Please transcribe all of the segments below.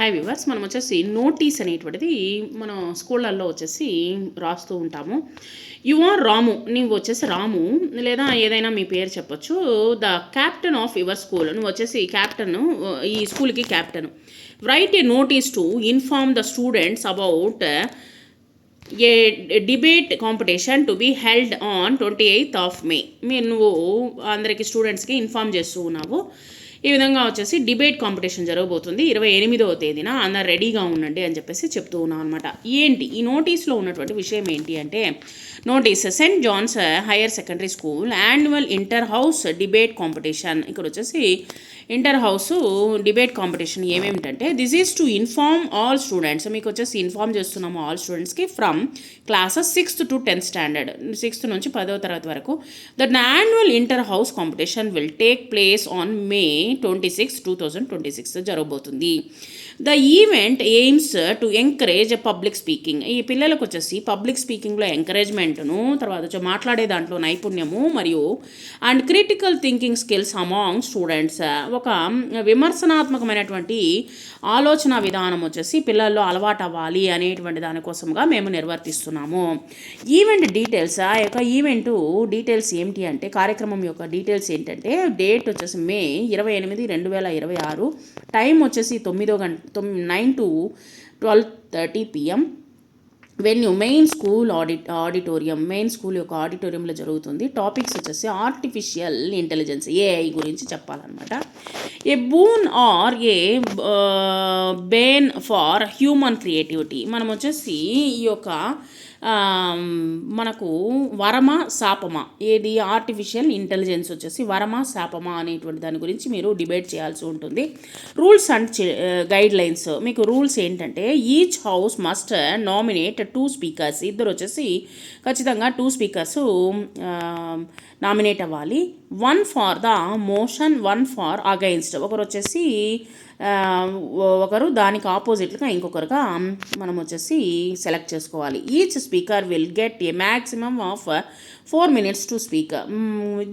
Hi viewers, మనం వచ్చేసి notice అనేటువంటిది మనం స్కూళ్ళల్లో వచ్చేసి రాస్తూ ఉంటాము. యు ఆర్ రాము, నువ్వు వచ్చేసి రాము, లేదా ఏదైనా మీ పేరు చెప్పొచ్చు. The captain of your school, నువ్వు వచ్చేసి క్యాప్టెన్, ఈ స్కూల్కి captain. Write a notice to inform the students about a debate competition to be held on 28th of May. నువ్వు అందరికీ స్టూడెంట్స్కి ఇన్ఫార్మ్ చేస్తూ ఉన్నావు. ఈ విధంగా వచ్చేసి డిబేట్ కాంపిటీషన్ జరగబోతుంది 28వ తేదీన, అందరు రెడీగా ఉండండి అని చెప్పేసి చెప్తూ ఉన్నాం అనమాట. ఏంటి ఈ నోటీస్లో ఉన్నటువంటి విషయం ఏంటి అంటే, notice Saint John's higher secondary school annual inter house debate competition. ఇక్కడ వచ్చేసి ఇంటర్ హౌస్ డిబేట్ కాంపిటీషన్ ఏమేమిటంటే, this is to inform all students, మీకు వచ్చేసి ఇన్ఫార్మ్ చేస్తున్నాము ఆల్ స్టూడెంట్స్కి from classes 6th to 10th standard, 6th నుంచి 10వ తరగతి వరకు. That annual inter house competition will take place on May 26, 2026 జరగబోతుంది. The event AIIMS to encourage public speaking. ఈ పిల్లలకు వచ్చేసి పబ్లిక్ స్పీకింగ్లో ఎంకరేజ్మెంట్ను, తర్వాత వచ్చి మాట్లాడే దాంట్లో నైపుణ్యము మరియు and critical thinking skills among students, ఒక విమర్శనాత్మకమైనటువంటి ఆలోచన విధానం వచ్చేసి పిల్లల్లో అలవాటు అవ్వాలి అనేటువంటి దానికోసంగా మేము నిర్వర్తిస్తున్నాము. ఈవెంట్ డీటెయిల్స్, ఆ యొక్క ఈవెంట్ డీటెయిల్స్ ఏమిటి అంటే, కార్యక్రమం యొక్క డీటెయిల్స్ ఏంటంటే, డేట్ వచ్చేసి May 28, 2026, టైం వచ్చేసి 9 to 12:30 PM. Venue main school auditorium, main school యొక్క ఆడిటోరియంలో జరుగుతుంది. టాపిక్స్ వచ్చేసి ఆర్టిఫిషియల్ ఇంటెలిజెన్స్, ఏఐ గురించి చెప్పాలన్నమాట. A boon or a bane for human creativity, మనం వచ్చేసి ఈ యొక్క మనకు వరమా శాపమా, ఏది ఆర్టిఫిషియల్ ఇంటెలిజెన్స్ వచ్చేసి వరమా శాపమా అనేటువంటి దాని గురించి మీరు డిబేట్ చేయాల్సి ఉంటుంది. రూల్స్ అండ్ గైడ్ లైన్స్, మీకు రూల్స్ ఏంటంటే, each house must nominate 2 speakers, ఇద్దరు వచ్చేసి ఖచ్చితంగా 2 స్పీకర్స్ నామినేట్ అవ్వాలి. 1 for the motion, 1 for against, ఒకరు వచ్చేసి ఒకరు దానికి ఆపోజిట్గా ఇంకొకరుగా మనం వచ్చేసి సెలెక్ట్ చేసుకోవాలి. Each speaker will get a maximum of 4 minutes to speak.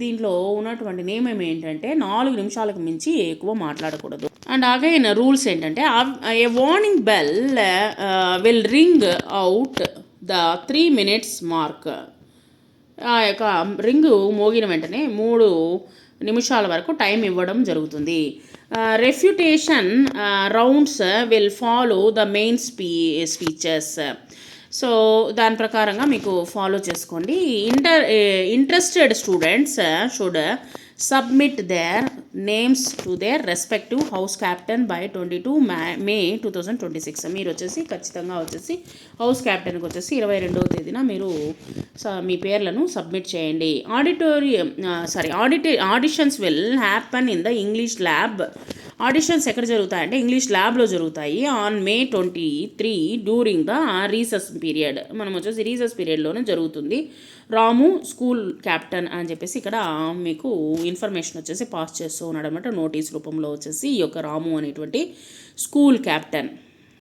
దీంట్లో ఉన్నటువంటి నియమం ఏంటంటే, 4 నిమిషాలకు మించి ఎక్కువ మాట్లాడకూడదు. అండ్ అగైన్ రూల్స్ ఏంటంటే, ఏ warning bell will ring out the 3 minutes mark. ఆ యొక్క రింగు మోగిన వెంటనే 3 నిమిషాల వరకు టైం ఇవ్వడం జరుగుతుంది. Refutation rounds will follow the main speeches. So దాని ప్రకారంగా మీకు ఫాలో చేసుకోండి. Interested students should submit their names to their respective house captain by 22 May 2026. మీరు వచ్చేసి ఖచ్చితంగా వచ్చేసి హౌస్ క్యాప్టెన్కి వచ్చేసి 22వ తేదీన మీరు మీ పేర్లను సబ్మిట్ చేయండి. Auditions will happen in the English lab. Auditions ఎక్కడ జరుగుతాయంటే ఇంగ్లీష్ ల్యాబ్లో జరుగుతాయి on May 23 during the recess period. మనం వచ్చేసి రీసెస్ పీరియడ్లోనే జరుగుతుంది. రాము స్కూల్ క్యాప్టెన్ అని చెప్పేసి ఇక్కడ మీకు ఇన్ఫర్మేషన్ వచ్చేసి పాస్ చేస్తూ ఉన్నాడు అనమాట. నోటీస్ రూపంలో వచ్చేసి ఈ యొక్క రాము అనేటువంటి స్కూల్ క్యాప్టెన్.